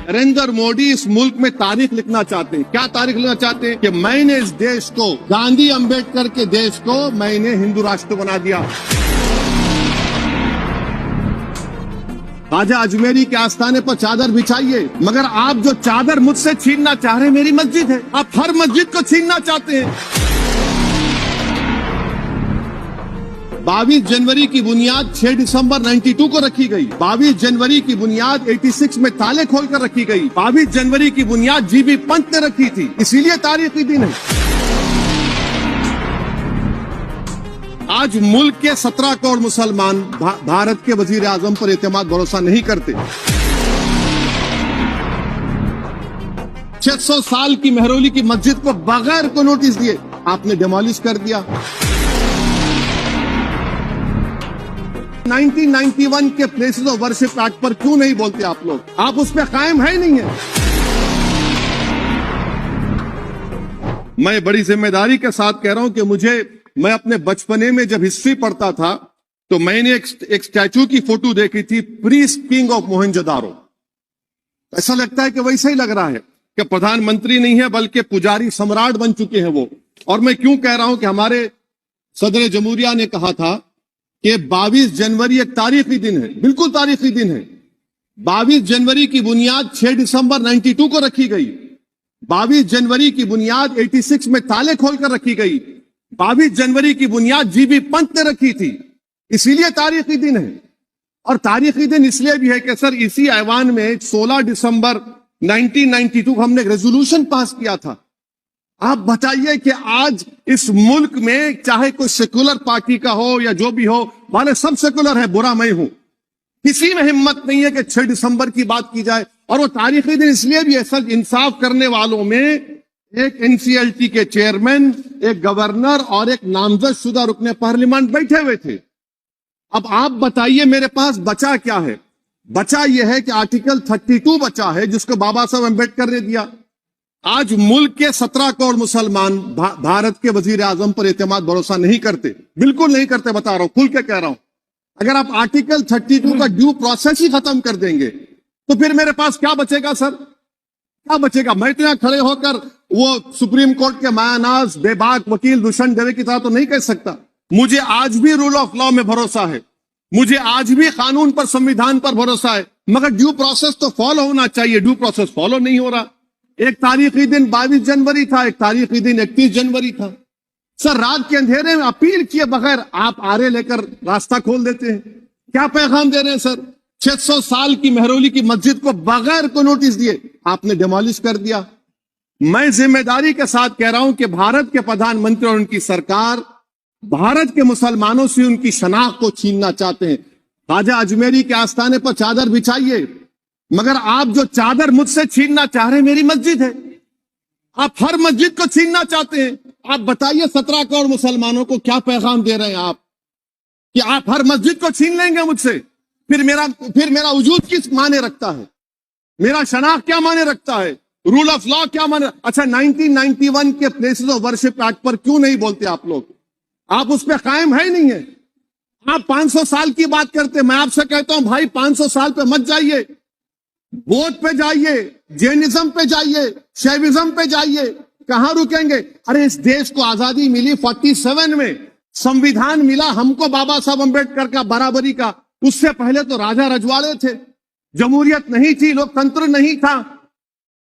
नरेंद्र मोदी इस मुल्क में तारीख लिखना चाहते हैं। क्या तारीख लिखना चाहते हैं? कि मैंने इस देश को, गांधी अंबेडकर के देश को मैंने हिंदू राष्ट्र बना दिया। ख्वाजा अजमेरी के आस्थाने पर चादर बिछाइए, मगर आप जो चादर मुझसे छीनना चाह रहे हैं, मेरी मस्जिद है, आप हर मस्जिद को छीनना चाहते हैं। 22 जनवरी की बुनियाद 6 दिसंबर 92 को रखी गई। 22 जनवरी की बुनियाद 86 में ताले खोलकर रखी गई। 22 जनवरी की बुनियाद जीबी पंत ने रखी थी, इसीलिए तारीखी दिन है। आज मुल्क के 17 करोड़ मुसलमान भारत के वजीर आजम पर एतमाद भरोसा नहीं करते। 600 साल की मेहरौली की मस्जिद को बगैर को नोटिस दिए आपने डिमोलिश कर दिया। 1991 के प्लेसेस ऑफ वर्शिप एक्ट पर क्यों नहीं बोलते आप लोग? आप उस पर कायम है नहीं है। मैं बड़ी जिम्मेदारी के साथ कह रहा हूं कि मैं अपने बचपने में जब हिस्ट्री पढ़ता था तो मैंने एक स्टैचू की फोटो देखी थी, प्रीस्ट किंग ऑफ मोहनजोदारो। ऐसा लगता है कि वैसा ही लग रहा है कि प्रधानमंत्री नहीं है बल्कि पुजारी सम्राट बन चुके हैं वो। और मैं क्यों कह रहा हूं कि हमारे सदर जमहूरिया ने कहा था कि 22 जनवरी एक तारीखी दिन है, बिल्कुल तारीखी दिन है। 22 जनवरी की बुनियाद 6 दिसंबर 92 को रखी गई। 22 जनवरी की बुनियाद 86 में ताले खोलकर रखी गई। 22 जनवरी की बुनियाद जीबी पंत ने रखी थी, इसीलिए तारीखी दिन है। और तारीखी दिन इसलिए भी है कि सर इसी ऐवान में 16 दिसंबर 1992 को हमने एक रेजोल्यूशन पास किया था। आप बताइए कि आज इस मुल्क में चाहे कोई सेकुलर पार्टी का हो या जो भी हो, वाले सब सेकुलर है, बुरा मैं हूं, किसी में हिम्मत नहीं है कि 6 दिसंबर की बात की जाए। और वो तारीखी दिन इसलिए भी है सर, इंसाफ करने वालों में एक एनसीएलटी के चेयरमैन, एक गवर्नर और एक नामजद शुदा रुकने पार्लियामेंट बैठे हुए थे। अब आप बताइए मेरे पास बचा क्या है? बचा यह है कि आर्टिकल 32 बचा है जिसको बाबा साहब अम्बेडकर ने दिया। आज मुल्क के 17 करोड़ मुसलमान भारत के वजीर आजम पर एतमाद भरोसा नहीं करते, बिल्कुल नहीं करते, बता रहा हूं, खुल के कह रहा हूं। अगर आप आर्टिकल 32 का ड्यू प्रोसेस ही खत्म कर देंगे तो फिर मेरे पास क्या बचेगा सर? क्या बचेगा? मैं इतना खड़े होकर वो सुप्रीम कोर्ट के मायानाज बेबाक वकील दुष्यंत दवे की तरह तो नहीं कह सकता। मुझे आज भी रूल ऑफ लॉ में भरोसा है, मुझे आज भी कानून पर, संविधान पर भरोसा है, मगर ड्यू प्रोसेस तो फॉलो होना चाहिए। ड्यू प्रोसेस फॉलो नहीं हो रहा। एक तारीखी दिन 22 जनवरी था, एक तारीखी दिन 31 जनवरी था। सर रात के अंधेरे में अपील किए बगैर आप आरे लेकर रास्ता खोल देते हैं। क्या पैगाम दे रहे हैं सर? 600 साल की मेहरौली की मस्जिद को बगैर को नोटिस दिए आपने डिमोलिश कर दिया। मैं जिम्मेदारी के साथ कह रहा हूं कि भारत के प्रधानमंत्री और उनकी सरकार भारत के मुसलमानों से उनकी शनाख्त को छीनना चाहते हैं। ख्वाजा अजमेरी के आस्थाने पर चादर बिछाइए, मगर आप जो चादर मुझसे छीनना चाह रहे हैं, मेरी मस्जिद है, आप हर मस्जिद को छीनना चाहते हैं। आप बताइए 17 करोड़ मुसलमानों को क्या पैगाम दे रहे हैं आप कि आप हर मस्जिद को छीन लेंगे मुझसे? फिर मेरा वजूद किस माने रखता है? मेरा शनाख्त क्या माने रखता है? रूल ऑफ लॉ क्या माने? अच्छा 1991 के प्लेसेस ऑफ वर्शिप एक्ट पर क्यों नहीं बोलते आप लोग? आप उस पर कायम है नहीं है। आप 500 साल की बात करते, मैं आपसे कहता हूं भाई 500 साल पे मत जाइए, बौद्ध पे जाइए, जैनिज्म पे जाइए, शैविज्म पे जाइए, कहां रुकेंगे? अरे इस देश को आजादी मिली 47 में, संविधान मिला हमको बाबा साहब अम्बेडकर का, बराबरी का। उससे पहले तो राजा रजवाड़े थे, जमहूरियत नहीं थी, लोकतंत्र नहीं था,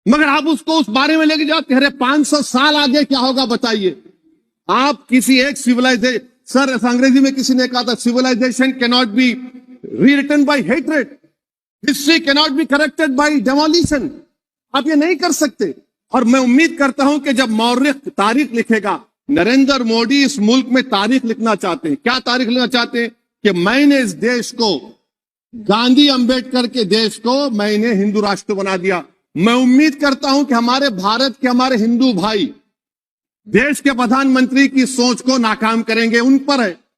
मगर आप उसको उस बारे में लेके जाते। अरे 500 साल आगे क्या होगा बताइए? आप किसी एक सिविलाइजेशन, सर अंग्रेजी में किसी ने कहा था, civilization can not be rewritten by hatred, history can not be corrected by demolition. आप ये नहीं कर सकते। और मैं उम्मीद करता हूं कि जब मौर्ख तारीख लिखेगा, नरेंद्र मोदी इस मुल्क में तारीख लिखना चाहते हैं। क्या तारीख लिखना चाहते हैं? कि मैंने इस देश को, गांधी अंबेडकर के देश को मैंने हिंदू राष्ट्र बना दिया। मैं उम्मीद करता हूं कि हमारे भारत के, हमारे हिंदू भाई देश के प्रधानमंत्री की सोच को नाकाम करेंगे। उन पर है